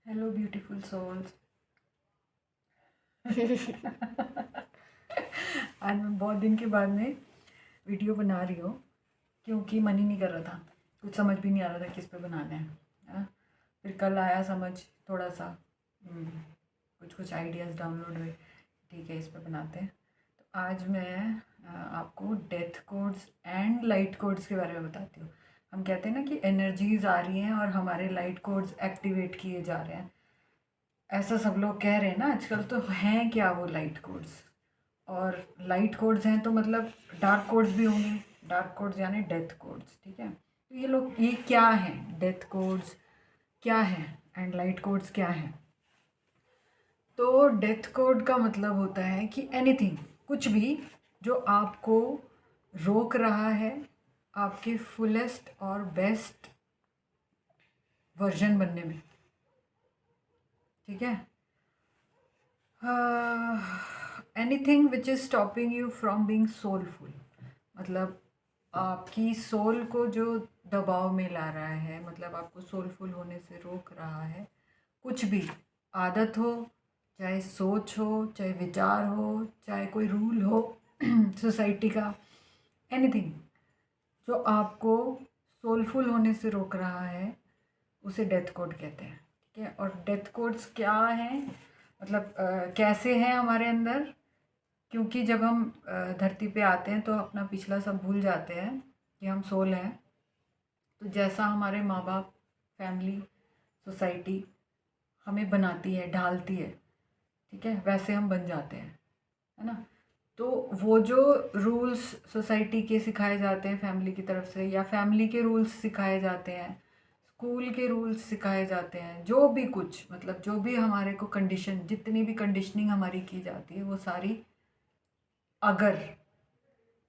Hello beautiful souls. आज मैं बहुत दिन के बाद में वीडियो बना रही हूँ क्योंकि मन ही नहीं कर रहा था, कुछ समझ भी नहीं आ रहा था किस पे बनाना है ना। फिर कल आया समझ, थोड़ा सा कुछ कुछ आइडियाज़ डाउनलोड हुए, ठीक है इस पे बनाते हैं। तो आज मैं आपको death codes and light codes के बारे में बताती हूँ। हम कहते हैं ना कि एनर्जीज आ रही हैं और हमारे लाइट कोड्स एक्टिवेट किए जा रहे हैं, ऐसा सब लोग कह रहे हैं ना आजकल। तो हैं क्या वो लाइट कोड्स? और लाइट कोड्स हैं तो मतलब डार्क कोड्स भी होंगे। डार्क कोड्स यानी डेथ कोड्स, ठीक है। तो ये क्या हैं? डेथ कोड्स क्या है एंड लाइट कोड्स क्या है? तो डेथ कोड का मतलब होता है कि एनीथिंग, कुछ भी जो आपको रोक रहा है आपके फुलेस्ट और बेस्ट वर्जन बनने में, ठीक है। Anything which is stopping you from being soulful, मतलब आपकी सोल को जो दबाव में ला रहा है, मतलब आपको सोलफुल होने से रोक रहा है। कुछ भी आदत हो, चाहे सोच हो, चाहे विचार हो, चाहे कोई रूल हो सोसाइटी का, एनीथिंग जो आपको सोलफुल होने से रोक रहा है उसे डेथ कोड कहते हैं, ठीक है। और डेथ कोड्स क्या हैं, मतलब कैसे हैं हमारे अंदर? क्योंकि जब हम धरती पे आते हैं तो अपना पिछला सब भूल जाते हैं कि हम सोल हैं। तो जैसा हमारे माँ बाप, फैमिली, सोसाइटी हमें बनाती है, ढालती है, ठीक है, वैसे हम बन जाते हैं, है ना। तो वो जो रूल्स सोसाइटी के सिखाए जाते हैं फैमिली की तरफ से, या फैमिली के रूल्स सिखाए जाते हैं, स्कूल के रूल्स सिखाए जाते हैं, जो भी कुछ, मतलब जो भी हमारे को कंडीशन, जितनी भी कंडीशनिंग हमारी की जाती है वो सारी अगर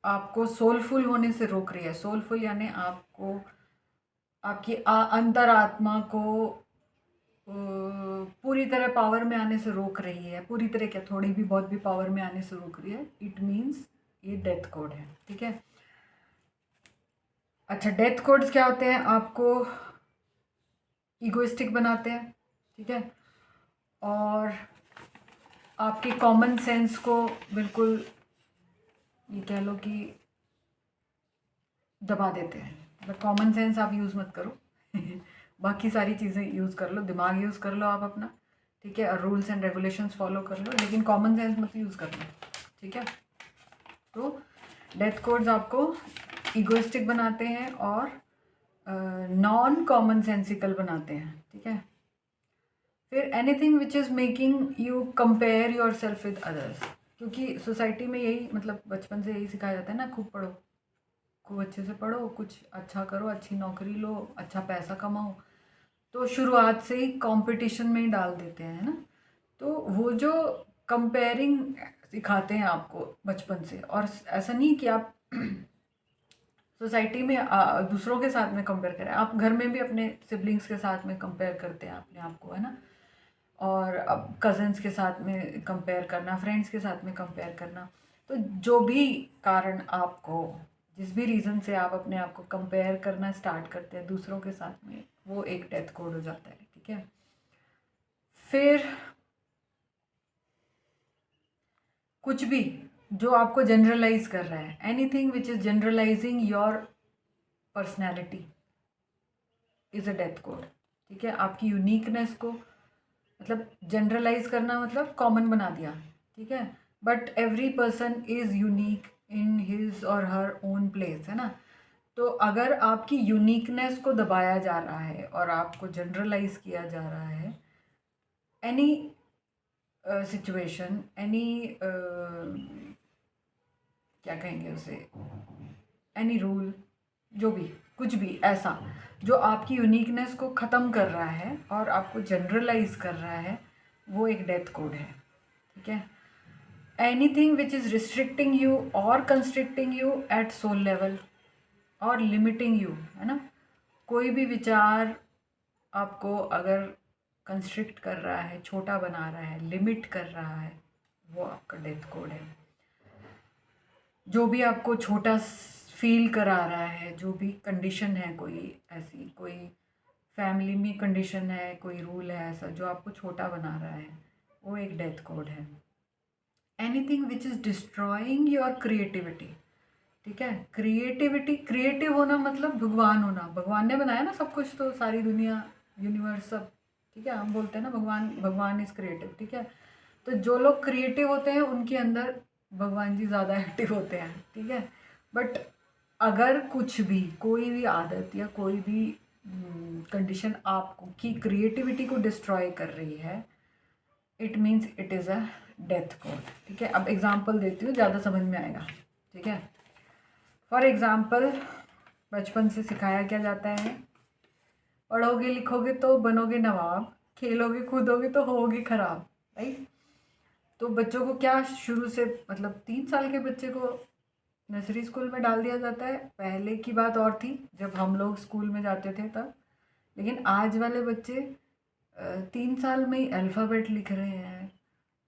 आपको सोलफुल होने से रोक रही है, सोलफुल यानी आपको आपकी अंतरात्मा को पूरी तरह पावर में आने से रोक रही है, पूरी तरह क्या, थोड़ी भी बहुत भी पावर में आने से रोक रही है, इट मीन्स ये डेथ कोड है, ठीक है। अच्छा, डेथ कोड्स क्या होते हैं? आपको इगोइस्टिक बनाते हैं, ठीक है, और आपके कॉमन सेंस को बिल्कुल, ये कह लो कि दबा देते हैं। मतलब कॉमन सेंस आप यूज़ मत करो बाकी सारी चीज़ें यूज़ कर लो, दिमाग यूज़ कर लो आप अपना, ठीक है, और रूल्स एंड रेगुलेशंस फॉलो कर लो, लेकिन कॉमन सेंस मत यूज़ करना, ठीक है। तो डेथ कोड्स आपको इगोइस्टिक बनाते हैं और नॉन कॉमन सेंसिकल बनाते हैं, ठीक है। फिर anything which is making you compare your self with others, क्योंकि सोसाइटी में यही, मतलब बचपन से यही सिखाया जाता है ना, खूब पढ़ो, खूब अच्छे से पढ़ो, कुछ अच्छा करो, अच्छी नौकरी लो, अच्छा पैसा कमाओ। तो शुरुआत से ही कंपटीशन में ही डाल देते हैं, है ना। तो वो जो कंपेयरिंग सिखाते हैं आपको बचपन से, और ऐसा नहीं कि आप सोसाइटी में दूसरों के साथ में कंपेयर करें, आप घर में भी अपने सिबलिंग्स के साथ में कंपेयर करते हैं अपने आप को, है ना। और अब कज़न्स के साथ में कंपेयर करना, फ्रेंड्स के साथ में कंपेयर करना। तो जो भी कारण आपको, जिस भी रीज़न से आप अपने आप को कंपेयर करना स्टार्ट करते हैं दूसरों के साथ में, वो एक डेथ कोड हो जाता है, ठीक है। फिर कुछ भी जो आपको जनरलाइज कर रहा है, anything which is generalising your personality is a death code, ठीक है। आपकी यूनिकनेस को, मतलब जनरलाइज करना मतलब कॉमन बना दिया, ठीक है। But every person is unique in his और हर ओन प्लेस, है ना। तो अगर आपकी यूनिकनेस को दबाया जा रहा है और आपको जनरलाइज किया जा रहा है, एनी सिचुएशन, एनी क्या कहेंगे उसे, एनी रूल, जो भी, कुछ भी ऐसा जो आपकी यूनिकनेस को ख़त्म कर रहा है और आपको जनरलाइज कर रहा है, वो एक डेथ कोड है, ठीक है। Anything which is restricting you और constricting you at soul level और लिमिटिंग यू, है ना। कोई भी विचार आपको अगर कंस्ट्रिक्ट कर रहा है, छोटा बना रहा है, लिमिट कर रहा है, वो आपका डेथ कोड है। जो भी आपको छोटा फील करा रहा है, जो भी कंडीशन है, कोई ऐसी कोई फैमिली में कंडीशन है, कोई रूल है ऐसा जो आपको छोटा बना रहा है, वो एक डेथ कोड है। Anything which is destroying your creativity, ठीक है। क्रिएटिविटी, क्रिएटिव होना मतलब भगवान होना, भगवान ने बनाया ना सब कुछ, तो सारी दुनिया, यूनिवर्स सब, ठीक है। हम बोलते हैं ना भगवान, भगवान इज़ क्रिएटिव, ठीक है। तो जो लोग क्रिएटिव होते हैं उनके अंदर भगवान जी ज़्यादा एक्टिव होते हैं, ठीक है। बट अगर कुछ भी, कोई भी आदत या कोई भी कंडीशन आपको की क्रिएटिविटी को डिस्ट्रॉय कर रही है, it means it is a death code, ठीक है। अब एग्जाम्पल देती हूँ, ज़्यादा समझ में आएगा, ठीक है। फॉर एग्ज़ाम्पल, बचपन से सिखाया क्या जाता है, पढ़ोगे लिखोगे तो बनोगे नवाब, खेलोगे कूदोगे तो होगे खराब, राइट। तो बच्चों को क्या शुरू से, मतलब 3 साल के बच्चे को नर्सरी स्कूल में डाल दिया जाता है। पहले की बात और थी जब हम लोग स्कूल में जाते थे तब, लेकिन आज वाले बच्चे 3 साल में ही अल्फ़ाबेट लिख रहे हैं,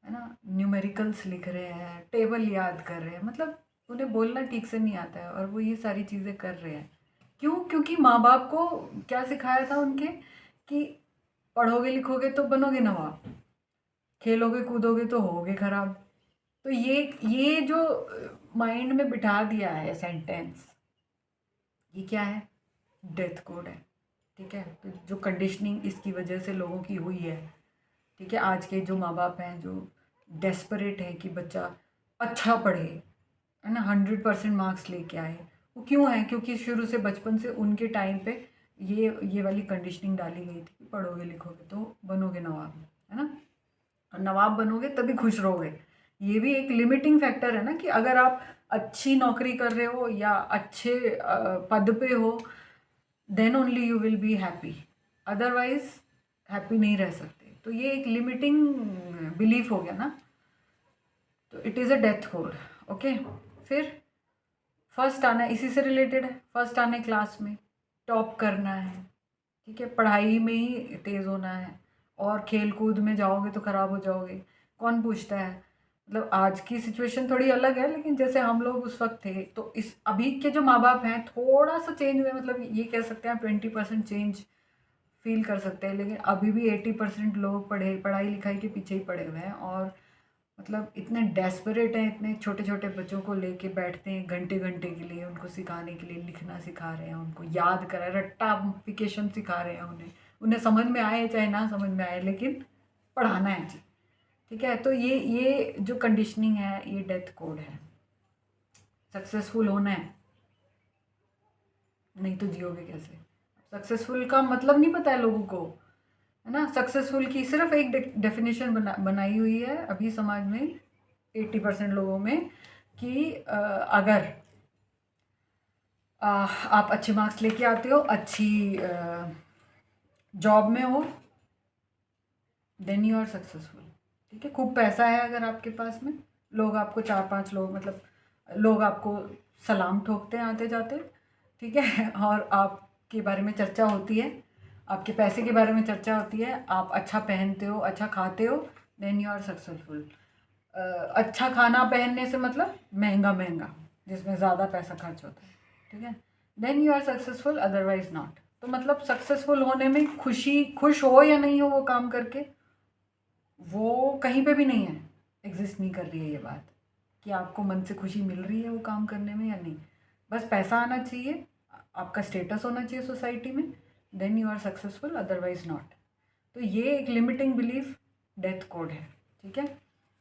है ना, न्यूमेरिकल्स लिख रहे हैं, टेबल याद कर रहे हैं, मतलब उन्हें बोलना ठीक से नहीं आता है और वो ये सारी चीज़ें कर रहे हैं। क्यों? क्योंकि माँ बाप को क्या सिखाया था उनके, कि पढ़ोगे लिखोगे तो बनोगे नवाब, खेलोगे कूदोगे तो होगे खराब। तो ये जो माइंड में बिठा दिया है सेंटेंस, ये क्या है, डेथ कोड है, ठीक है। तो जो कंडीशनिंग इसकी वजह से लोगों की हुई है, ठीक है, आज के जो माँ बाप हैं जो डेस्परेट है कि बच्चा अच्छा पढ़े, है ना, 100% मार्क्स लेके आए, वो क्यों है? क्योंकि शुरू से बचपन से उनके टाइम पे ये वाली कंडीशनिंग डाली गई थी कि पढ़ोगे लिखोगे तो बनोगे नवाब, है ना, और नवाब बनोगे तभी खुश रहोगे। ये भी एक लिमिटिंग फैक्टर है ना, कि अगर आप अच्छी नौकरी कर रहे हो या अच्छे पद पे हो, then only you will be happy, otherwise happy नहीं रह सकते। तो ये एक लिमिटिंग बिलीफ हो गया ना, तो it is a death code, okay. फिर फर्स्ट आना है, इसी से रिलेटेड है, फर्स्ट आना है क्लास में, टॉप करना है, ठीक है, पढ़ाई में ही तेज़ होना है, और खेल कूद में जाओगे तो ख़राब हो जाओगे। कौन पूछता है? मतलब आज की सिचुएशन थोड़ी अलग है, लेकिन जैसे हम लोग उस वक्त थे, तो इस अभी के जो माँ बाप हैं थोड़ा सा चेंज हुए, मतलब ये कह सकते हैं 20% चेंज फील कर सकते हैं, लेकिन अभी भी 80% लोग पढ़ाई लिखाई के पीछे ही पड़े हुए हैं, और मतलब इतने डेस्परेट हैं, इतने छोटे छोटे बच्चों को लेके बैठते हैं घंटे घंटे के लिए, उनको सिखाने के लिए, लिखना सिखा रहे हैं, उनको याद करा, रट्टाफिकेशन सिखा रहे हैं, उन्हें उन्हें समझ में आए चाहे ना समझ में आए, लेकिन पढ़ाना है जी, ठीक है। तो ये जो कंडीशनिंग है, ये डेथ कोड है। सक्सेसफुल होना है, नहीं तो जियोगे कैसे? सक्सेसफुल का मतलब नहीं पता है लोगों को, है ना। सक्सेसफुल की सिर्फ एक डेफिनेशन बनाई हुई है अभी समाज में 80% लोगों में, कि अगर आप अच्छे मार्क्स लेके आते हो, अच्छी जॉब में हो, देन यू आर सक्सेसफुल, ठीक है। खूब पैसा है अगर आपके पास में, लोग आपको 4-5 लोग, मतलब लोग आपको सलाम ठोकते हैं आते जाते, ठीक है, और आपके बारे में चर्चा होती है, आपके पैसे के बारे में चर्चा होती है, आप अच्छा पहनते हो, अच्छा खाते हो, देन यू आर सक्सेसफुल। अच्छा खाना पहनने से मतलब महंगा महंगा, जिसमें ज़्यादा पैसा खर्च होता है, ठीक है, then you are successful, otherwise not. तो मतलब सक्सेसफुल होने में खुश हो या नहीं हो वो काम करके, वो कहीं पे भी नहीं है, एग्जिस्ट नहीं कर रही है ये बात, कि आपको मन से खुशी मिल रही है वो काम करने में या नहीं। बस पैसा आना चाहिए, आपका स्टेटस होना चाहिए सोसाइटी में, then you are successful, otherwise not. तो ये एक लिमिटिंग बिलीफ डेथ कोड है, ठीक है,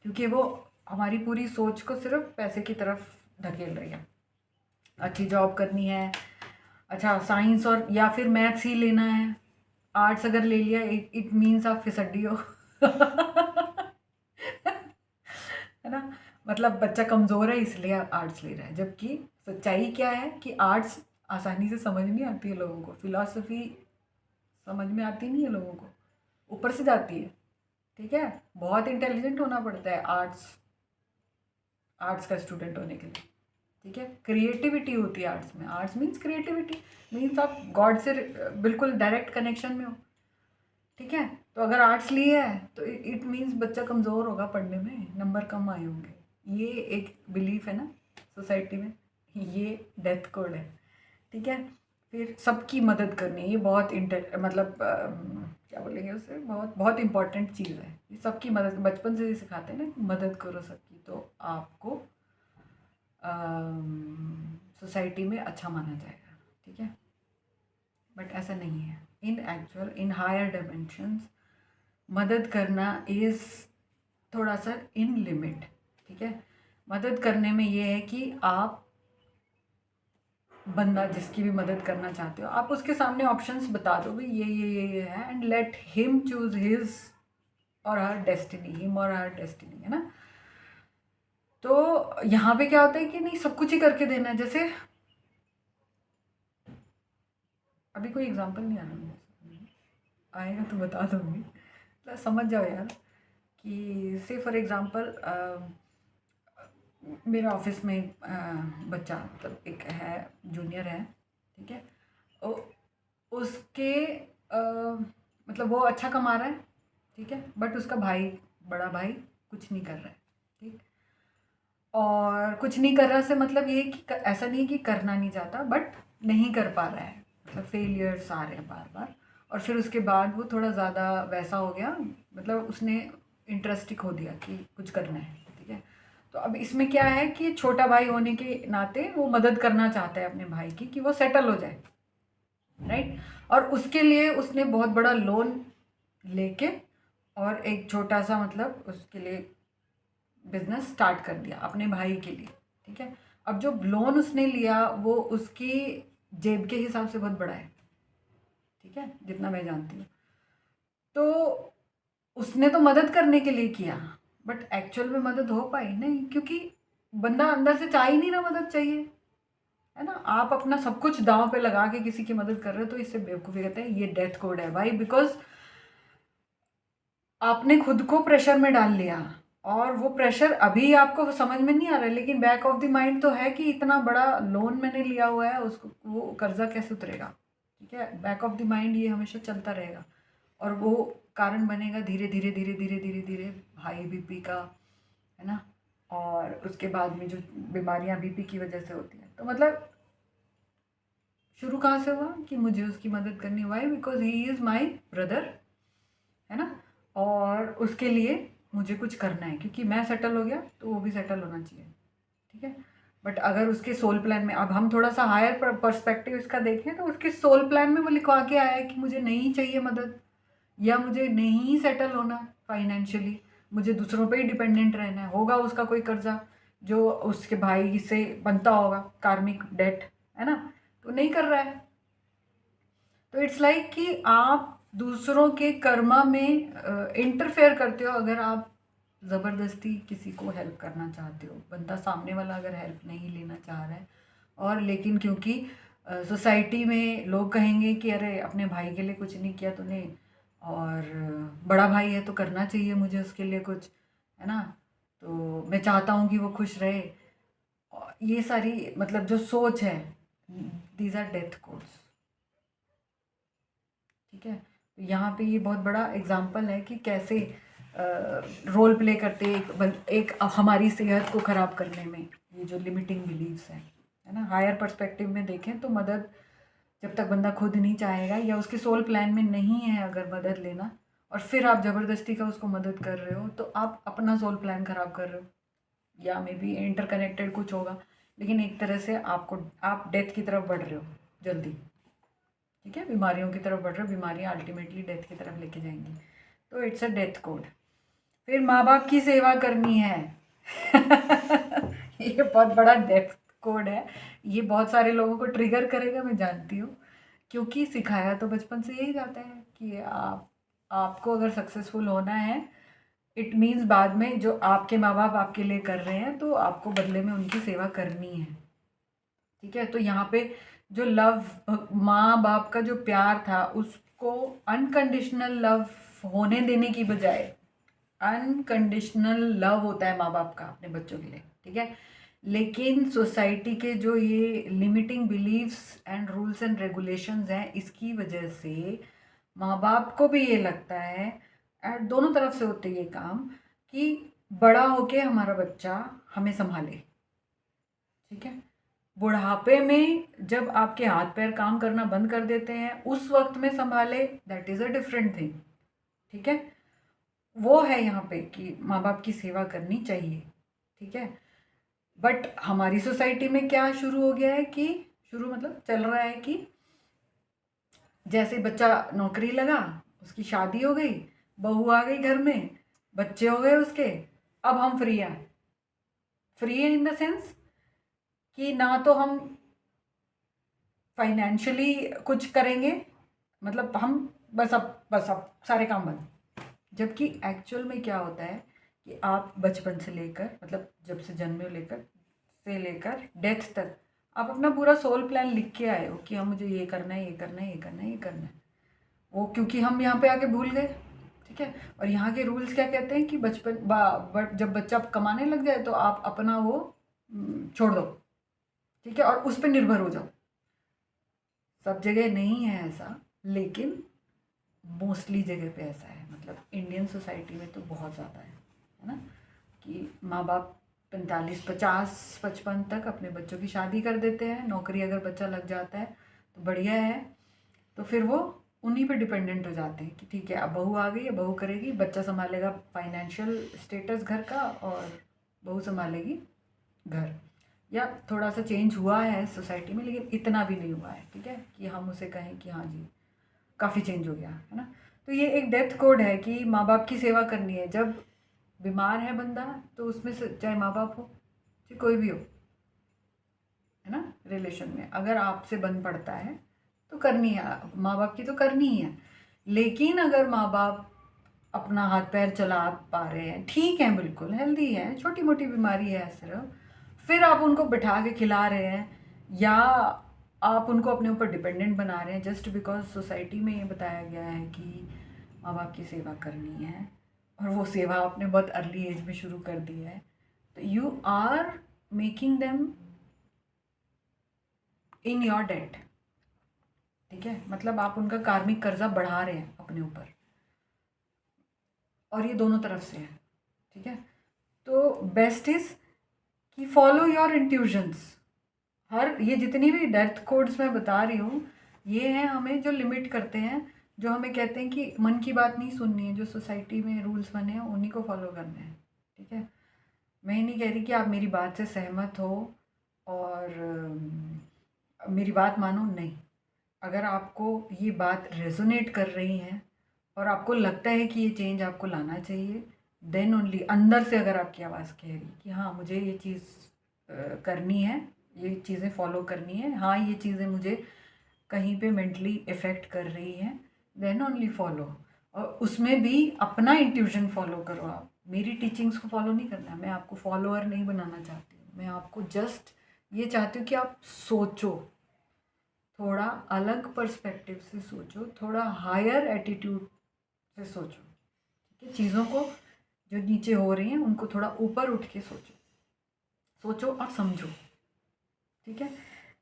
क्योंकि वो हमारी पूरी सोच को सिर्फ पैसे की तरफ धकेल रही है। अच्छी जॉब करनी है, अच्छा साइंस और या फिर मैथ्स ही लेना है, आर्ट्स अगर ले लिया इट मीन्स आप फिसड्डी हो है ना, मतलब बच्चा कमज़ोर है इसलिए आर्ट्स ले रहा है, जबकि सच्चाई क्या है कि आर्ट्स आसानी से समझ नहीं आती है लोगों को, फिलॉसफी समझ में आती नहीं है लोगों को, ऊपर से जाती है, ठीक है। बहुत इंटेलिजेंट होना पड़ता है आर्ट्स आर्ट्स का स्टूडेंट होने के लिए, ठीक है। क्रिएटिविटी होती है आर्ट्स में, आर्ट्स मीन्स क्रिएटिविटी, मीन्स आप गॉड से बिल्कुल डायरेक्ट कनेक्शन में हो, ठीक है। तो अगर आर्ट्स लिए है तो इट मीन्स बच्चा कमज़ोर होगा पढ़ने में, नंबर कम आए होंगे, ये एक बिलीफ है ना सोसाइटी में, ये डेथ कोड है, ठीक है। फिर सबकी मदद करनी, ये बहुत मतलब क्या बोलेंगे उसे, बहुत बहुत इम्पोर्टेंट चीज़ है। ये सबकी मदद बचपन से ही सिखाते हैं ना कि मदद करो सबकी, तो आपको सोसाइटी में अच्छा माना जाएगा, ठीक है। बट ऐसा नहीं है। In actual, in higher dimensions मदद करना इज़ थोड़ा सा इन लिमिट, ठीक है। मदद करने में ये है कि आप बंदा जिसकी भी मदद करना चाहते हो, आप उसके सामने ऑप्शंस बता दो, भाई ये है, and let him choose his और हर डेस्टिनी, हिम और हर डेस्टिनी, है ना। तो यहाँ पे क्या होता है कि नहीं सब कुछ ही करके देना है। जैसे अभी कोई एग्जांपल नहीं आ रहा मुझे, आएगा तो बता दूंगी, तो समझ जाओ यार कि से फॉर एग्जांपल मेरा ऑफिस में एक बच्चा, मतलब एक है, जूनियर है, ठीक है। उसके मतलब वो अच्छा कमा रहा है, ठीक है, बट उसका भाई, बड़ा भाई कुछ नहीं कर रहा है, ठीक। और कुछ नहीं कर रहा से मतलब ये है कि ऐसा नहीं है कि करना नहीं चाहता, बट नहीं कर पा रहा है, मतलब फेलियर्स आ रहे हैं बार बार। और फिर उसके बाद वो थोड़ा ज़्यादा वैसा हो गया, मतलब उसने इंटरेस्ट ही खो दिया कि कुछ करना है, ठीक है। तो अब इसमें क्या है कि छोटा भाई होने के नाते वो मदद करना चाहता है अपने भाई की कि वो सेटल हो जाए, राइट। और उसके लिए उसने बहुत बड़ा लोन लेके और एक छोटा सा मतलब उसके लिए बिजनेस स्टार्ट कर दिया अपने भाई के लिए, ठीक है। अब जो लोन उसने लिया वो उसकी जेब के हिसाब से बहुत बड़ा है, ठीक है, जितना मैं जानती हूँ। तो उसने तो मदद करने के लिए किया, बट एक्चुअल में मदद हो पाई नहीं, क्योंकि बंदा अंदर से चाह ही नहीं रहा मदद चाहिए, है ना। आप अपना सब कुछ दांव पे लगा के किसी की मदद कर रहे हो तो इससे बेवकूफ़ी कहते हैं, ये डेथ कोड है भाई। बिकॉज आपने खुद को प्रेशर में डाल लिया, और वो प्रेशर अभी आपको समझ में नहीं आ रहा है, लेकिन बैक ऑफ द माइंड तो है कि इतना बड़ा लोन मैंने लिया हुआ है, उसको वो कर्जा कैसे उतरेगा, ठीक है। बैक ऑफ द माइंड ये हमेशा चलता रहेगा, और वो कारण बनेगा धीरे धीरे धीरे धीरे धीरे धीरे हाई बीपी का, है ना। और उसके बाद में जो बीमारियां बीपी की वजह से होती हैं, तो मतलब शुरू कहाँ से हुआ कि मुझे उसकी मदद करनी, why, because he is my brother, है ना। और उसके लिए मुझे कुछ करना है, क्योंकि मैं सेटल हो गया तो वो भी सेटल होना चाहिए, ठीक है। बट अगर उसके सोल प्लान में, अब हम थोड़ा सा हायर पर्सपेक्टिव इसका देखें, तो उसके सोल प्लान में वो लिखवा के आया है कि मुझे नहीं चाहिए मदद, या मुझे नहीं सेटल होना फाइनेंशियली, मुझे दूसरों पे ही डिपेंडेंट रहना है, होगा उसका कोई कर्जा जो उसके भाई से बनता होगा, कार्मिक डेट, है ना। तो नहीं कर रहा है। तो इट्स लाइक कि आप दूसरों के कर्मा में इंटरफेयर करते हो अगर आप ज़बरदस्ती किसी को हेल्प करना चाहते हो। बंदा सामने वाला अगर हेल्प नहीं लेना चाह रहा है, और लेकिन क्योंकि सोसाइटी में लोग कहेंगे कि अरे अपने भाई के लिए कुछ नहीं किया तूने, और बड़ा भाई है तो करना चाहिए मुझे उसके लिए कुछ, है ना। तो मैं चाहता हूँ कि वो खुश रहे, और ये सारी मतलब जो सोच है, दीज आर डेथ कोड्स, ठीक है। तो यहाँ पे ये बहुत बड़ा एग्जाम्पल है कि कैसे रोल प्ले करते एक हमारी सेहत को ख़राब करने में ये जो लिमिटिंग बिलीव्स है ना। हायर पर्सपेक्टिव में देखें तो मदद जब तक बंदा खुद नहीं चाहेगा, या उसके सोल प्लान में नहीं है अगर मदद लेना, और फिर आप ज़बरदस्ती का उसको मदद कर रहे हो, तो आप अपना सोल प्लान ख़राब कर रहे हो, या मे बी इंटरकनेक्टेड कुछ होगा, लेकिन एक तरह से आप डेथ की तरफ बढ़ रहे हो जल्दी, ठीक है। बीमारियों की तरफ बढ़ रहे हो, बीमारियाँ अल्टीमेटली डेथ की तरफ लेके जाएंगी। तो इट्स अ डेथ कोड। फिर माँ बाप की सेवा करनी है ये बहुत बड़ा डेथ कोड है। ये बहुत सारे लोगों को ट्रिगर करेगा, मैं जानती हूँ, क्योंकि सिखाया तो बचपन से यही जाता है कि आपको अगर सक्सेसफुल होना है, इट मीन्स बाद में जो आपके माँ बाप आपके लिए कर रहे हैं तो आपको बदले में उनकी सेवा करनी है, ठीक है। तो यहाँ पे जो लव, माँ बाप का जो प्यार था उसको अनकंडीशनल लव होने देने की बजाय, अनकंडीशनल लव होता है माँ बाप का अपने बच्चों के लिए, ठीक है। लेकिन सोसाइटी के जो ये limiting beliefs and rules and regulations हैं, इसकी वजह से माँ बाप को भी ये लगता है, और दोनों तरफ से होते ये काम, कि बड़ा होके हमारा बच्चा हमें संभाले, ठीक है। बुढ़ापे में जब आपके हाथ पैर काम करना बंद कर देते हैं उस वक्त में संभाले, that is a different thing. ठीक है, वो है यहाँ पे कि माँ बाप की सेवा करनी चाहिए। ठीक है, बट हमारी सोसाइटी में क्या शुरू हो गया है कि शुरू मतलब चल रहा है कि जैसे बच्चा नौकरी लगा, उसकी शादी हो गई, बहू आ गई घर में, बच्चे हो गए उसके, अब हम फ्री हैं। फ्री है इन द सेंस कि ना तो हम फाइनेंशियली कुछ करेंगे, मतलब हम बस अब सारे काम बंद। जबकि एक्चुअल में क्या होता है कि आप बचपन से लेकर मतलब जब से जन्मे लेकर डेथ तक आप अपना पूरा सोल प्लान लिख के आए हो कि हाँ मुझे ये करना है, ये करना है, ये करना है, ये करना है। वो क्योंकि हम यहाँ पे आके भूल गए। ठीक है, और यहाँ के रूल्स क्या कहते हैं कि बट जब बच्चा कमाने लग जाए तो आप अपना वो छोड़ दो। ठीक है, और उस पर निर्भर हो जाओ। सब जगह नहीं है ऐसा, लेकिन मोस्टली जगह पे ऐसा है। मतलब इंडियन सोसाइटी में तो बहुत ज़्यादा है ना, कि माँ बाप 45 50 55 तक अपने बच्चों की शादी कर देते हैं। नौकरी अगर बच्चा लग जाता है तो बढ़िया है, तो फिर वो उन्हीं पे डिपेंडेंट हो जाते हैं कि ठीक है अब बहू आ गई है, बहू करेगी, बच्चा संभालेगा फाइनेंशियल स्टेटस घर का और बहू संभालेगी घर। या थोड़ा सा चेंज हुआ है सोसाइटी में, लेकिन इतना भी नहीं हुआ है। ठीक है, कि हम उसे कहें कि हाँ जी काफ़ी चेंज हो गया है ना। तो ये एक डेथ कोड है कि माँ बाप की सेवा करनी है। जब बीमार है बंदा तो उसमें से चाहे माँ बाप हो चाहे कोई भी हो, है ना, रिलेशन में अगर आपसे बन पड़ता है तो करनी है, माँ बाप की तो करनी ही है। लेकिन अगर माँ बाप अपना हाथ पैर चला पा रहे हैं, ठीक है, बिल्कुल हेल्दी है, छोटी मोटी बीमारी है सिर्फ, फिर आप उनको बिठा के खिला रहे हैं या आप उनको अपने ऊपर डिपेंडेंट बना रहे हैं जस्ट बिकॉज सोसाइटी में ये बताया गया है कि माँ बाप की सेवा करनी है और वो सेवा आपने बहुत अर्ली एज में शुरू कर दी है, तो you are making them in your debt. ठीक है, मतलब आप उनका कार्मिक कर्जा बढ़ा रहे हैं अपने ऊपर, और ये दोनों तरफ से है। ठीक है, तो बेस्ट इज़ कि फॉलो योर इंट्यूशंस। हर ये जितनी भी डेथ कोड्स मैं बता रही हूँ, ये हैं हमें जो लिमिट करते हैं, जो हमें कहते हैं कि मन की बात नहीं सुननी है, जो सोसाइटी में रूल्स बने हैं उन्हीं को फॉलो करना है। ठीक है, मैं ये नहीं कह रही कि आप मेरी बात से सहमत हो और मेरी बात मानो, नहीं। अगर आपको ये बात रेजोनेट कर रही है और आपको लगता है कि ये चेंज आपको लाना चाहिए, देन ओनली अंदर से अगर आपकी आवाज़ कह रही कि हाँ मुझे ये चीज़ करनी है, ये चीज़ें फॉलो करनी है, हाँ ये चीज़ें मुझे कहीं पे मेंटली इफ़ेक्ट कर रही हैं, देन ओनली फॉलो। और उसमें भी अपना इंट्यूशन फॉलो करो। आप मेरी टीचिंग्स को फॉलो नहीं करना है, मैं आपको फॉलोअर नहीं बनाना चाहती हूँ, मैं आपको जस्ट ये चाहती हूँ कि आप सोचो, थोड़ा अलग पर्सपेक्टिव से सोचो, थोड़ा हायर एटीट्यूड से सोचो। ठीक है, चीज़ों को जो नीचे हो रही हैं उनको थोड़ा ऊपर उठ के सोचो, सोचो और समझो। ठीक है,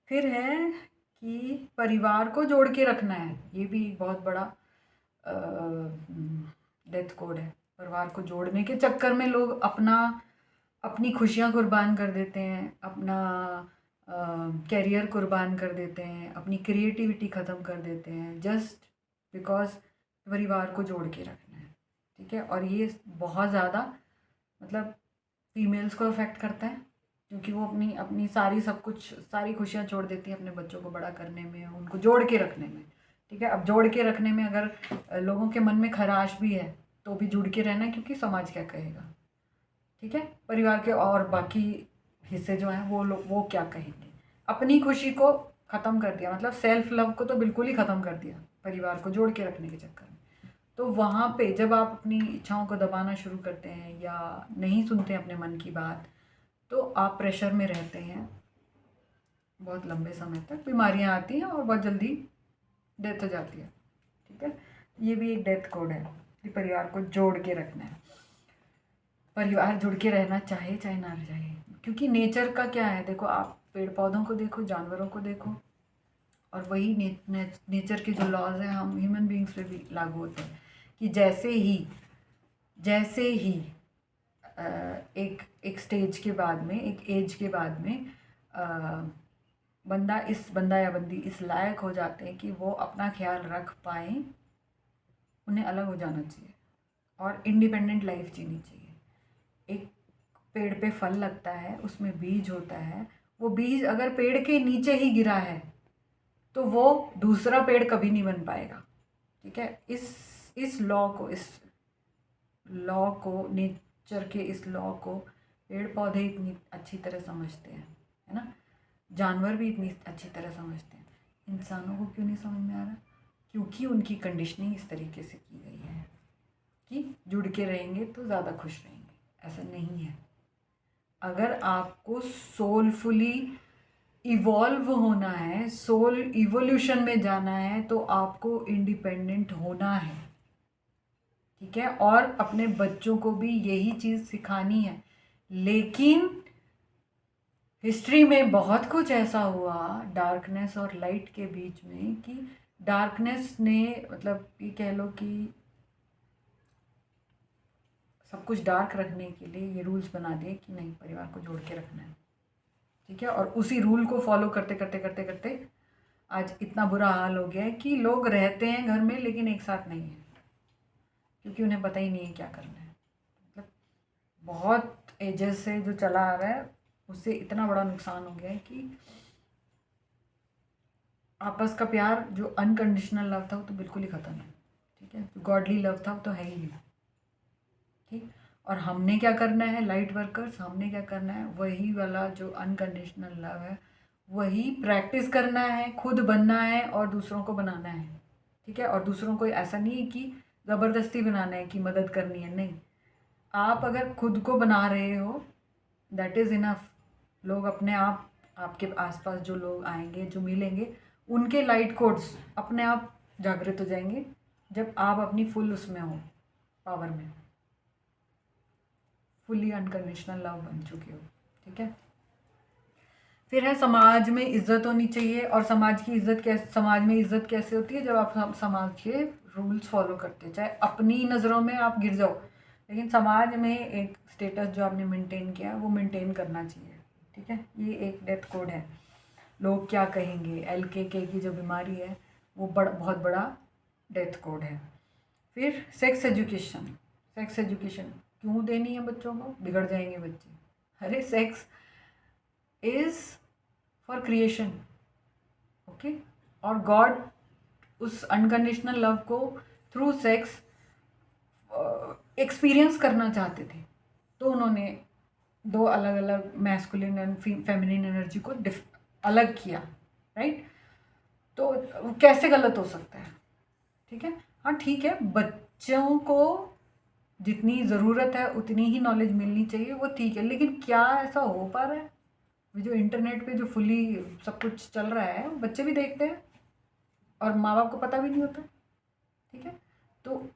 फिर है कि परिवार को जोड़ के रखना है, ये भी बहुत बड़ा डेथ कोड है। परिवार को जोड़ने के चक्कर में लोग अपनी खुशियाँ कुर्बान कर देते हैं, अपना कैरियर कुर्बान कर देते हैं, अपनी क्रिएटिविटी ख़त्म कर देते हैं जस्ट बिकॉज परिवार को जोड़ के रखना है। ठीक है, और ये बहुत ज़्यादा मतलब फीमेल्स को अफेक्ट करता है, क्योंकि वो अपनी अपनी सारी सब कुछ सारी खुशियाँ छोड़ देती हैं अपने बच्चों को बड़ा करने में, उनको जोड़ के रखने में। ठीक है, अब जोड़ के रखने में अगर लोगों के मन में खराश भी है तो भी जुड़ के रहना है, क्योंकि समाज क्या कहेगा। ठीक है, परिवार के और बाकी हिस्से जो हैं वो लोग वो क्या कहेंगे। अपनी खुशी को ख़त्म कर दिया, मतलब सेल्फ लव को तो बिल्कुल ही ख़त्म कर दिया परिवार को जोड़ के रखने के चक्कर में। तो वहाँ पे जब आप अपनी इच्छाओं को दबाना शुरू करते हैं या नहीं सुनते हैं अपने मन की बात, तो आप प्रेशर में रहते हैं, बहुत लंबे समय तक बीमारियाँ आती हैं और बहुत जल्दी डेथ हो जाती है। ठीक है, ये भी एक डेथ कोड है कि परिवार को जोड़ के रखना है। परिवार जुड़ के रहना चाहे चाहे ना चाहे, क्योंकि नेचर का क्या है, देखो आप पेड़ पौधों को देखो, जानवरों को देखो, और वही नेचर के जो लॉज हैं हम ह्यूमन बींग्स पे भी लागू होते हैं कि जैसे ही एक एक स्टेज के बाद में, एक एज के बाद में बंदा या बंदी इस लायक हो जाते हैं कि वो अपना ख्याल रख पाएँ, उन्हें अलग हो जाना चाहिए और इंडिपेंडेंट लाइफ जीनी चाहिए। एक पेड़ पे फल लगता है, उसमें बीज होता है, वो बीज अगर पेड़ के नीचे ही गिरा है तो वो दूसरा पेड़ कभी नहीं बन पाएगा। ठीक है, इस लॉ को नेचर के इस लॉ को पेड़ पौधे इतनी अच्छी तरह समझते हैं, है ना, जानवर भी इतनी अच्छी तरह समझते हैं। इंसानों को क्यों नहीं समझ में आ रहा? क्योंकि उनकी कंडीशनिंग इस तरीके से की गई है कि जुड़ के रहेंगे तो ज़्यादा खुश रहेंगे। ऐसा नहीं है। अगर आपको सोलफुली इवॉल्व होना है, सोल इवोल्यूशन में जाना है, तो आपको इंडिपेंडेंट होना है। ठीक है, और अपने बच्चों को भी यही चीज़ सिखानी है। लेकिन हिस्ट्री में बहुत कुछ ऐसा हुआ डार्कनेस और लाइट के बीच में कि डार्कनेस ने मतलब ये कह लो कि सब कुछ डार्क रखने के लिए ये रूल्स बना दिए कि नहीं, परिवार को जोड़ के रखना है। ठीक है, और उसी रूल को फॉलो करते करते करते करते आज इतना बुरा हाल हो गया है कि लोग रहते हैं घर में लेकिन एक साथ नहीं है, क्योंकि उन्हें पता ही नहीं है क्या करना है। मतलब बहुत एजेस से जो चला आ रहा है उससे इतना बड़ा नुकसान हो गया है कि आपस का प्यार जो अनकंडीशनल लव था वो तो बिल्कुल ही ख़त्म है। ठीक है, जो गॉडली लव था वो तो है ही नहीं। ठीक, और हमने क्या करना है, लाइट वर्कर्स, हमने क्या करना है, वही वाला जो अनकंडीशनल लव है वही प्रैक्टिस करना है, खुद बनना है और दूसरों को बनाना है। ठीक है, और दूसरों को ऐसा नहीं है कि ज़बरदस्ती बनाना है कि मदद करनी है, नहीं। आप अगर खुद को बना रहे हो दैट इज़ इनफ। लोग अपने आप, आपके आसपास जो लोग आएंगे, जो मिलेंगे, उनके लाइट कोड्स अपने आप जागृत हो जाएंगे जब आप अपनी फुल उसमें हो, पावर में, फुली अनकंडीशनल लव बन चुके हो। ठीक है, फिर है समाज में इज्जत होनी चाहिए। और समाज में इज्जत कैसे होती है? जब आप समाज के रूल्स फॉलो करते हैं। चाहे अपनी नज़रों में आप गिर जाओ, लेकिन समाज में एक स्टेटस जो आपने मेंटेन किया है वो मेंटेन करना चाहिए। ठीक है, ये एक डेथ कोड है। लोग क्या कहेंगे, LKK की जो बीमारी है वो बहुत बड़ा डेथ कोड है। फिर सेक्स एजुकेशन क्यों देनी है बच्चों को? बिगड़ जाएंगे बच्चे। अरे sex is for creation, okay. और गॉड उस अनकंडीशनल लव को थ्रू सेक्स एक्सपीरियंस करना चाहते थे, तो उन्होंने दो अलग अलग मैस्कुलिन एंड फेमिनिन एनर्जी को अलग किया, राइट? तो कैसे गलत हो सकता है? ठीक है, हाँ ठीक है, बच्चों को जितनी ज़रूरत है उतनी ही नॉलेज मिलनी चाहिए, वो ठीक है। लेकिन क्या ऐसा हो पा रहा है? जो इंटरनेट पे जो फुली सब कुछ चल रहा है बच्चे भी देखते हैं और माँ बाप को पता भी नहीं होता। ठीक है, तो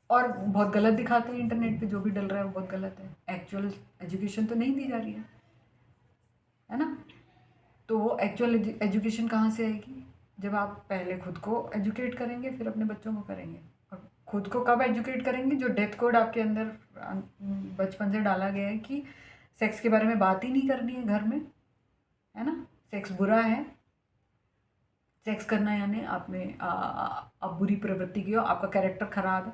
और बहुत गलत दिखाते हैं इंटरनेट पे, जो भी डल रहा है वो बहुत गलत है। एक्चुअल एजुकेशन तो नहीं दी जा रही है ना? तो वो एक्चुअल एजुकेशन कहाँ से आएगी? जब आप पहले खुद को एजुकेट करेंगे फिर अपने बच्चों को करेंगे। और खुद को कब एजुकेट करेंगे? जो डेथ कोड आपके अंदर बचपन से डाला गया है कि सेक्स के बारे में बात ही नहीं करनी है घर में, है ना, सेक्स बुरा है, सेक्स करना यानी आप में आप बुरी प्रवृत्ति की हो, आपका कैरेक्टर खराब है।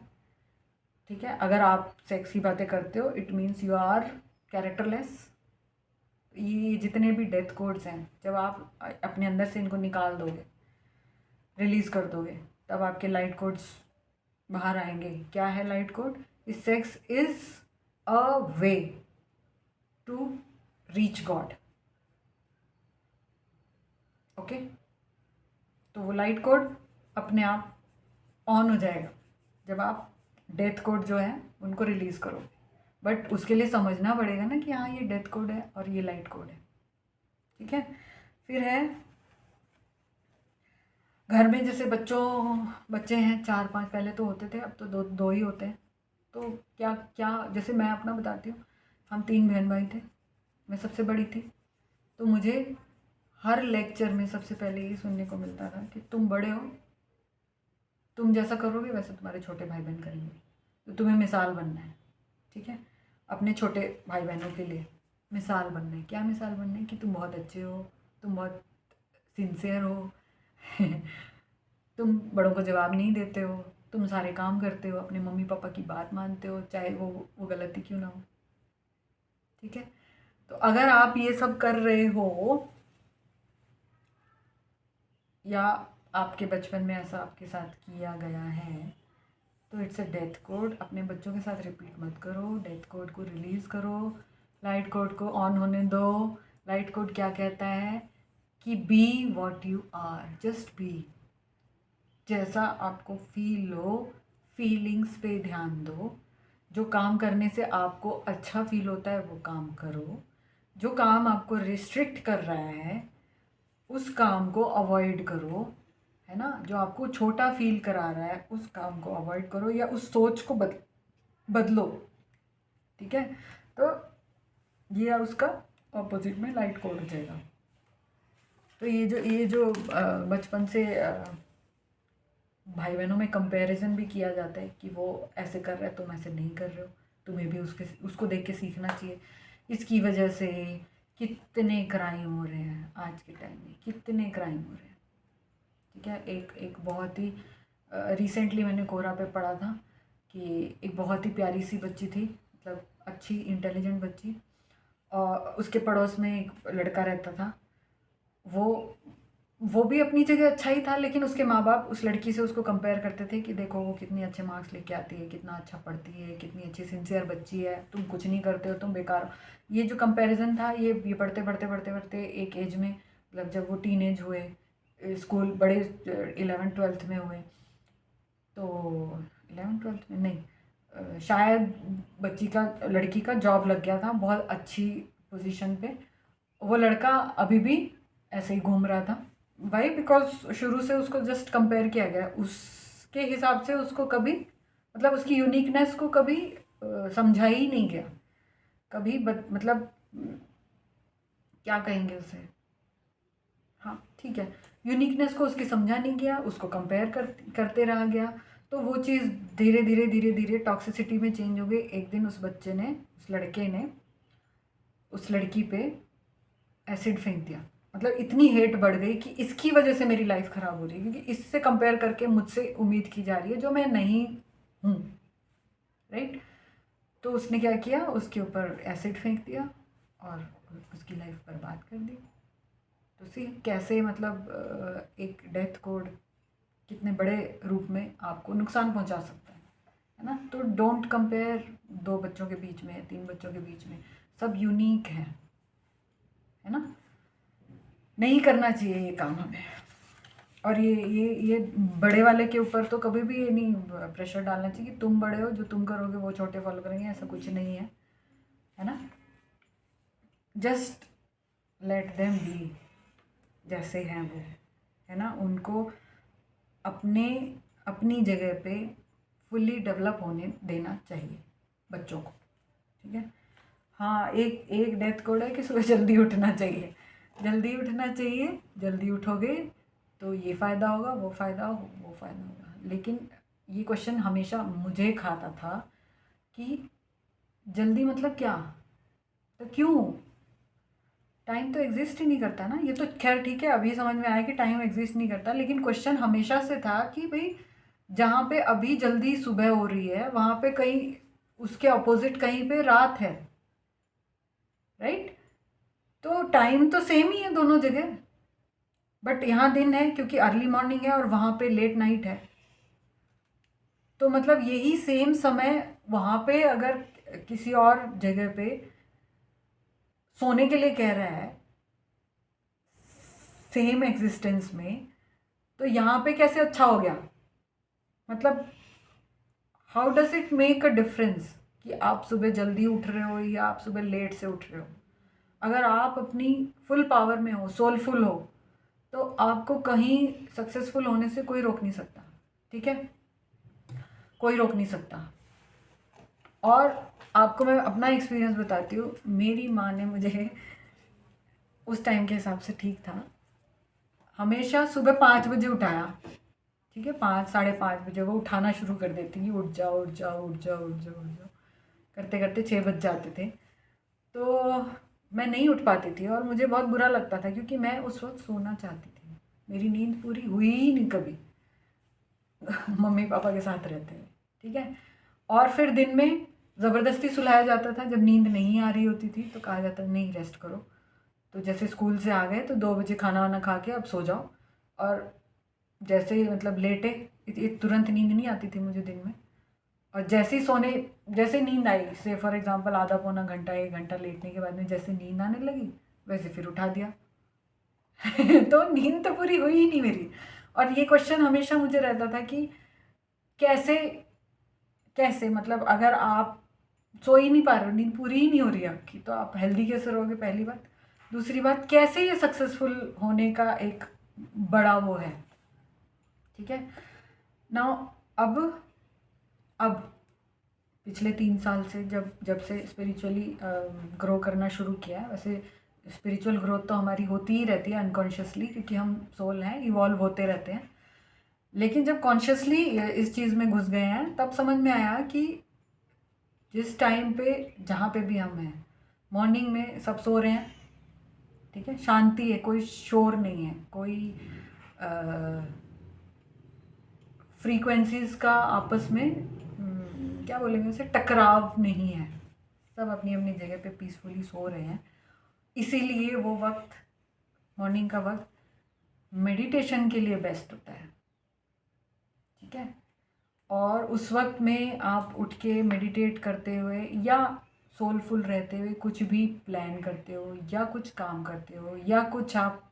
ठीक है, अगर आप सेक्स की बातें करते हो it means you are characterless. ये जितने भी डेथ कोड्स हैं, जब आप अपने अंदर से इनको निकाल दोगे, रिलीज़ कर दोगे, तब आपके लाइट कोड्स बाहर आएंगे। क्या है लाइट कोड? इस sex is a way to reach God, okay. तो वो लाइट कोड अपने आप ऑन हो जाएगा जब आप डेथ कोड जो है उनको रिलीज़ करोगे। बट उसके लिए समझना पड़ेगा ना कि हाँ ये डेथ कोड है और ये लाइट कोड है। ठीक है, फिर है घर में जैसे बच्चे हैं 4-5, पहले तो होते थे, अब तो दो दो ही होते हैं। तो क्या क्या जैसे मैं अपना बताती हूँ, हम 3 बहन भाई थे, मैं सबसे बड़ी थी। तो मुझे हर लेक्चर में सबसे पहले ये सुनने को मिलता था कि तुम बड़े हो, तुम जैसा करोगे वैसे तुम्हारे छोटे भाई बहन करेंगे, तो तुम्हें मिसाल बनना है। ठीक है, अपने छोटे भाई बहनों के लिए मिसाल बनना है। क्या मिसाल बनना है? कि तुम बहुत अच्छे हो, तुम बहुत सिंसियर हो तुम बड़ों को जवाब नहीं देते हो, तुम सारे काम करते हो, अपने मम्मी पापा की बात मानते हो, चाहे वो गलती क्यों ना हो। ठीक है, तो अगर आप ये सब कर रहे हो या आपके बचपन में ऐसा आपके साथ किया गया है, तो इट्स अ डेथ कोड। अपने बच्चों के साथ रिपीट मत करो, डेथ कोड को रिलीज़ करो, लाइट कोड को ऑन होने दो। लाइट कोड क्या कहता है कि be what you are, just be, जैसा आपको फील हो, फीलिंग्स पे ध्यान दो। जो काम करने से आपको अच्छा फील होता है वो काम करो। जो काम आपको रिस्ट्रिक्ट कर रहा है उस काम को अवॉइड करो, है ना। जो आपको छोटा फील करा रहा है उस काम को अवॉइड करो या उस सोच को बदलो। ठीक है, तो ये उसका ऑपोजिट में लाइट कोड हो जाएगा। तो ये जो बचपन से भाई बहनों में कंपैरिजन भी किया जाता है कि वो ऐसे कर रहा है तुम ऐसे नहीं कर रहे हो, तुम्हें भी उसको देख के सीखना चाहिए। इसकी वजह से कितने क्राइम हो रहे हैं आज के टाइम में, कितने क्राइम हो रहे हैं। ठीक है, एक बहुत ही रिसेंटली मैंने कोरा पे पढ़ा था कि एक बहुत ही प्यारी सी बच्ची थी, मतलब अच्छी इंटेलिजेंट बच्ची, और उसके पड़ोस में एक लड़का रहता था। वो वो भी अपनी जगह अच्छा ही था, लेकिन उसके माँ बाप उस लड़की से उसको कंपेयर करते थे कि देखो वो कितनी अच्छे मार्क्स लेके आती है, कितना अच्छा पढ़ती है, कितनी अच्छी सिंसियर बच्ची है, तुम कुछ नहीं करते हो, तुम बेकार हो। ये जो कंपैरिजन था ये पढ़ते पढ़ते पढ़ते पढ़ते एक एज में, मतलब जब वो टीनेज हुए, स्कूल बड़े 11th-12th में हुए, तो 11th-12th में नहीं, शायद बच्ची का लड़की का जॉब लग गया था बहुत अच्छी पोजीशन पे। वो लड़का अभी भी ऐसे ही घूम रहा था। वाई? बिकॉज शुरू से उसको जस्ट कंपेयर किया गया, उसके हिसाब से उसको कभी, मतलब उसकी यूनिकनेस को कभी समझा ही नहीं गया कभी। मतलब क्या कहेंगे उसे, हाँ ठीक है, यूनिकनेस को उसकी समझा नहीं गया, उसको कंपेयर करते रहा गया। तो वो चीज़ धीरे धीरे धीरे धीरे टॉक्सिसिटी में चेंज हो गई। एक दिन उस बच्चे ने, उस लड़के ने उस लड़की पे एसिड फेंक दिया। मतलब इतनी हेट बढ़ गई कि इसकी वजह से मेरी लाइफ ख़राब हो रही है, क्योंकि इससे कंपेयर करके मुझसे उम्मीद की जा रही है जो मैं नहीं हूँ। राइट, तो उसने क्या किया, उसके ऊपर एसिड फेंक दिया और उसकी लाइफ बर्बाद कर दी। तो सी कैसे, मतलब एक डेथ कोड कितने बड़े रूप में आपको नुकसान पहुंचा सकता है ना। तो डोंट कंपेयर 2 बच्चों के बीच में, 3 बच्चों के बीच में, सब यूनिक है ना। नहीं करना चाहिए ये काम हमें। और ये बड़े वाले के ऊपर तो कभी भी ये नहीं प्रेशर डालना चाहिए कि तुम बड़े हो, जो तुम करोगे वो छोटे फॉलो करेंगे, ऐसा कुछ नहीं है ना। जस्ट लेट देम बी, जैसे हैं वो, है ना। उनको अपने अपनी जगह पे फुल्ली डेवलप होने देना चाहिए बच्चों को। ठीक है, हाँ, एक एक डेथ कोड है कि सुबह जल्दी उठना चाहिए। जल्दी उठना चाहिए, जल्दी उठोगे तो ये फ़ायदा होगा, वो फ़ायदा हो, वो फ़ायदा होगा। लेकिन ये क्वेश्चन हमेशा मुझे खाता था कि जल्दी मतलब क्या, तो क्यों, टाइम तो एग्जिस्ट ही नहीं करता ना। ये तो खैर ठीक है, अभी समझ में आया कि टाइम एग्जिस्ट नहीं करता, लेकिन क्वेश्चन हमेशा से था कि भाई जहाँ पे अभी जल्दी सुबह हो रही है वहाँ पे कहीं उसके अपोजिट कहीं पे रात है। राइट, तो टाइम तो सेम ही है दोनों जगह, बट यहाँ दिन है क्योंकि अर्ली मॉर्निंग है और वहाँ पे लेट नाइट है। तो मतलब यही सेम समय वहाँ पे अगर किसी और जगह पे सोने के लिए कह रहा है सेम एग्जिस्टेंस में, तो यहाँ पे कैसे अच्छा हो गया। मतलब how does it make a difference कि आप सुबह जल्दी उठ रहे हो या आप सुबह लेट से उठ रहे हो। अगर आप अपनी फुल पावर में हो, सोलफुल हो, तो आपको कहीं सक्सेसफुल होने से कोई रोक नहीं सकता। ठीक है, कोई रोक नहीं सकता। और आपको मैं अपना एक्सपीरियंस बताती हूँ। मेरी माँ ने मुझे उस टाइम के हिसाब से ठीक था, हमेशा सुबह 5 बजे उठाया। ठीक है, 5, 5:30 बजे वो उठाना शुरू कर देती कि उठ जाओ उठ जाओ उठ जाओ उठ जाओ उठ जाओ, करते करते 6 बज जाते थे। तो मैं नहीं उठ पाती थी और मुझे बहुत बुरा लगता था क्योंकि मैं उस वक्त सोना चाहती थी। मेरी नींद पूरी हुई ही नहीं कभी मम्मी पापा के साथ रहते हुए, ठीक है। और फिर दिन में ज़बरदस्ती सुलाया जाता था जब नींद नहीं आ रही होती थी, तो कहा जाता नहीं रेस्ट करो। तो जैसे स्कूल से आ गए तो 2 बजे खाना वाना खा के अब सो जाओ। और जैसे ही मतलब लेटे, तुरंत नींद नहीं आती थी मुझे दिन में। और जैसे ही सोने, जैसे नींद आई, से फॉर एग्जांपल आधा पौना घंटा 1 घंटा लेटने के बाद में जैसे नींद आने लगी, वैसे फिर उठा दिया तो नींद तो पूरी हुई ही नहीं मेरी। और ये क्वेश्चन हमेशा मुझे रहता था कि कैसे, कैसे मतलब अगर आप सो ही नहीं पा रहे हो, नींद पूरी ही नहीं हो रही है आपकी, तो आप हेल्दी कैसे रहोगे, पहली बात। दूसरी बात, कैसे ये सक्सेसफुल होने का एक बड़ा वो है, ठीक है ना। अब पिछले 3 साल से जब जब से स्पिरिचुअली ग्रो करना शुरू किया है, वैसे स्पिरिचुअल ग्रोथ तो हमारी होती ही रहती है अनकॉन्शियसली, क्योंकि हम सोल हैं, इवॉल्व होते रहते हैं। लेकिन जब कॉन्शियसली इस चीज़ में घुस गए हैं, तब समझ में आया कि जिस टाइम पे जहाँ पे भी हम हैं, मॉर्निंग में सब सो रहे हैं, ठीक है, शांति है, कोई शोर नहीं है, कोई फ्रीक्वेंसीज का आपस में क्या बोलेंगे उसे, टकराव नहीं है। सब अपनी अपनी जगह पे पीसफुली सो रहे हैं। इसीलिए वो वक्त, मॉर्निंग का वक्त मेडिटेशन के लिए बेस्ट होता है, ठीक है। और उस वक्त में आप उठ के मेडिटेट करते हुए या सोलफुल रहते हुए कुछ भी प्लान करते हो, या कुछ काम करते हो, या कुछ आप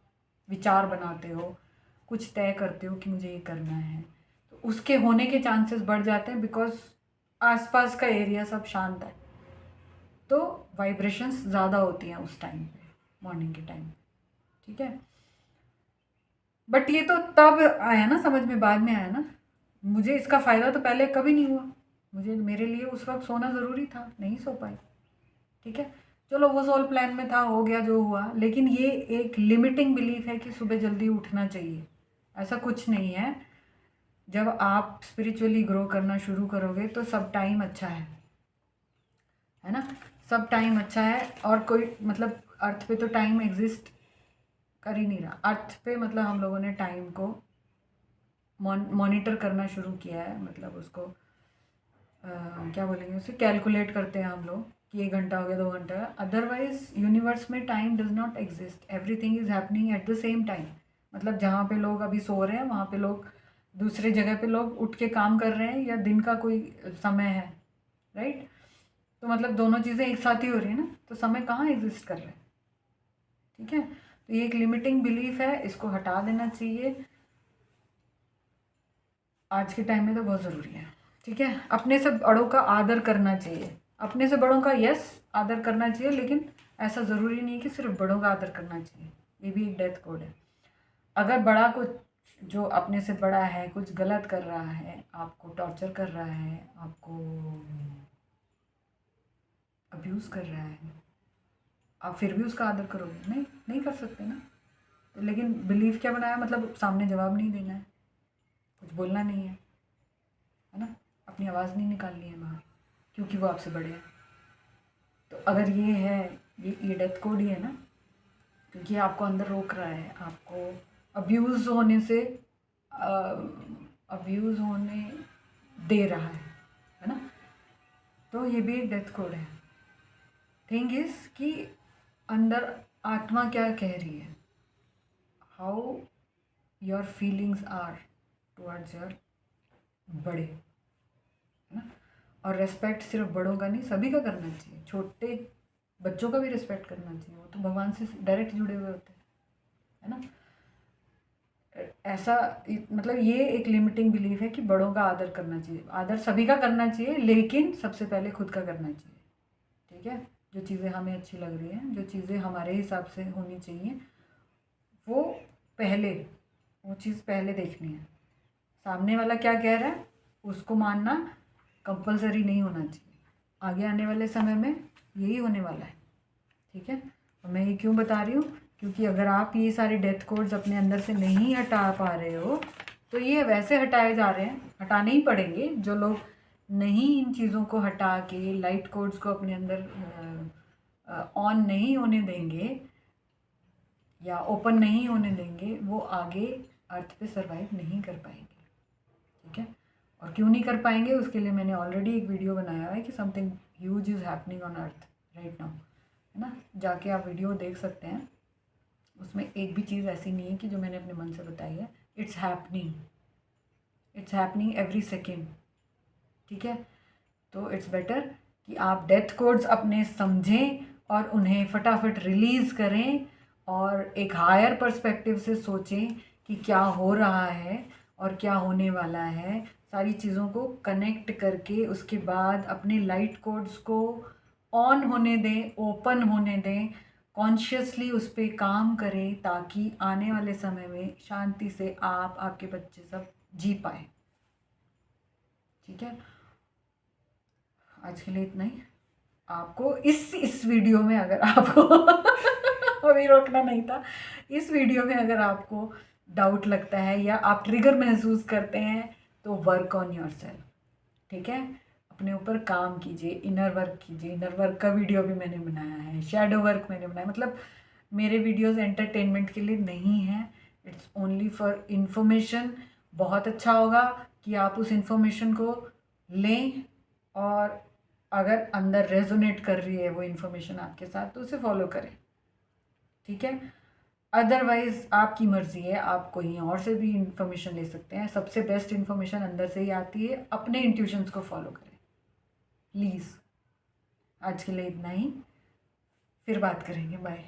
विचार बनाते हो, कुछ तय करते हो कि मुझे ये करना है, तो उसके होने के चांसेस बढ़ जाते हैं, बिकॉज आसपास का एरिया सब शांत है, तो वाइब्रेशंस ज़्यादा होती हैं उस टाइम पे, मॉर्निंग के टाइम, ठीक है। बट ये तो तब आया ना समझ में, बाद में आया ना। मुझे इसका फ़ायदा तो पहले कभी नहीं हुआ। मुझे, मेरे लिए उस वक्त सोना ज़रूरी था, नहीं सो पाई, ठीक है। चलो वो सोल प्लान में था, हो गया जो हुआ। लेकिन ये एक लिमिटिंग बिलीफ है कि सुबह जल्दी उठना चाहिए, ऐसा कुछ नहीं है। जब आप स्पिरिचुअली ग्रो करना शुरू करोगे तो सब टाइम अच्छा है ना, सब टाइम अच्छा है। और कोई मतलब अर्थ पे तो टाइम एग्जिस्ट कर ही नहीं रहा। अर्थ पे मतलब हम लोगों ने टाइम को मॉनिटर करना शुरू किया है, मतलब उसको क्या बोलेंगे उसे, कैलकुलेट करते हैं हम लोग कि 1 घंटा हो गया, 2 घंटा। अदरवाइज यूनिवर्स में time does not exist, everything is happening at the same time. मतलब जहाँ पे लोग अभी सो रहे हैं, वहाँ पे लोग, दूसरे जगह पे लोग उठ के काम कर रहे हैं, या दिन का कोई समय है, राइट। तो मतलब दोनों चीज़ें एक साथ ही हो रही है ना, तो समय कहाँ एग्जिस्ट कर रहा है, ठीक है। तो ये एक लिमिटिंग बिलीफ है, इसको हटा देना चाहिए आज के टाइम में, तो बहुत ज़रूरी है, ठीक है। अपने से बड़ों का आदर करना चाहिए, अपने से बड़ों का यस आदर करना चाहिए, लेकिन ऐसा ज़रूरी नहीं कि सिर्फ बड़ों का आदर करना चाहिए, ये भी एक डेथ कोड है। अगर बड़ा कुछ, जो अपने से बड़ा है, कुछ गलत कर रहा है, आपको टॉर्चर कर रहा है, आपको अब्यूज़ कर रहा है, आप फिर भी उसका आदर करोगे? नहीं, नहीं कर सकते ना। तो लेकिन बिलीव क्या बनाया, मतलब सामने जवाब नहीं देना है, कुछ बोलना नहीं है ना, अपनी आवाज़ नहीं निकालनी है बाहर, क्योंकि वो आपसे बड़े हैं। तो अगर ये है, ये डेथ कोड ही है ना, क्योंकि आपको अंदर रोक रहा है, आपको अब्यूज़ होने से, अब्यूज़ होने दे रहा है ना। तो ये भी एक डेथ कोड है। थिंग इज़ कि अंदर आत्मा क्या कह रही है, how your feelings are towards your बड़े, है ना। और रेस्पेक्ट सिर्फ बड़ों का नहीं, सभी का करना चाहिए, छोटे बच्चों का भी रिस्पेक्ट करना चाहिए, वो तो भगवान से डायरेक्ट जुड़े हुए होते हैं, है ना। ऐसा मतलब ये एक लिमिटिंग बिलीफ है कि बड़ों का आदर करना चाहिए। आदर सभी का करना चाहिए, लेकिन सबसे पहले खुद का करना चाहिए, ठीक है। जो चीज़ें हमें अच्छी लग रही हैं, जो चीज़ें हमारे हिसाब से होनी चाहिए, वो पहले, वो चीज़ पहले देखनी है। सामने वाला क्या कह रहा है उसको मानना कंपलसरी नहीं होना चाहिए। आगे आने वाले समय में यही होने वाला है, ठीक है। और मैं ये क्यों बता रही हूँ, क्योंकि अगर आप ये सारे डेथ कोड्स अपने अंदर से नहीं हटा पा रहे हो, तो ये वैसे हटाए जा रहे हैं, हटाने ही पड़ेंगे। जो लोग नहीं इन चीज़ों को हटा के लाइट कोड्स को अपने अंदर ऑन नहीं होने देंगे या ओपन नहीं होने देंगे, वो आगे अर्थ पे सरवाइव नहीं कर पाएंगे। ठीक है, और क्यों नहीं कर पाएंगे उसके लिए मैंने ऑलरेडी एक वीडियो बनाया है कि something huge is happening on earth right now, है ना, जाके आप वीडियो देख सकते हैं। उसमें एक भी चीज़ ऐसी नहीं है कि जो मैंने अपने मन से बताई है। It's happening every second. ठीक है, तो इट्स बेटर कि आप डेथ कोड्स अपने समझें और उन्हें फटाफट रिलीज़ करें और एक हायर पर्सपेक्टिव से सोचें कि क्या हो रहा है और क्या होने वाला है। सारी चीज़ों को कनेक्ट करके उसके बाद अपने लाइट कोड्स को ऑन होने दें, ओपन होने दें, कॉन्शियसली उस पर काम करें ताकि आने वाले समय में शांति से आप, आपके बच्चे सब जी पाए। ठीक है, आज के लिए इतना ही। आपको इस वीडियो में अगर आपको अभी रोकना नहीं था, इस वीडियो में अगर आपको डाउट लगता है या आप ट्रिगर महसूस करते हैं तो वर्क ऑन योर सेल्फ। ठीक है, अपने ऊपर काम कीजिए, इनर वर्क कीजिए। इनर वर्क का वीडियो भी मैंने बनाया है, शैडो वर्क मैंने बनाया। मतलब मेरे वीडियोस एंटरटेनमेंट के लिए नहीं है, इट्स ओनली फॉर इन्फॉर्मेशन। बहुत अच्छा होगा कि आप उस इन्फॉर्मेशन को लें और अगर अंदर रेजोनेट कर रही है वो इन्फॉर्मेशन आपके साथ तो उसे फॉलो करें। ठीक है, अदरवाइज आपकी मर्ज़ी है, आप कहीं और से भी इन्फॉर्मेशन ले सकते हैं। सबसे बेस्ट इन्फॉर्मेशन अंदर से ही आती है, अपने इंट्यूशंस को फॉलो करें प्लीज़। आज के लिए इतना ही, फिर बात करेंगे, बाय।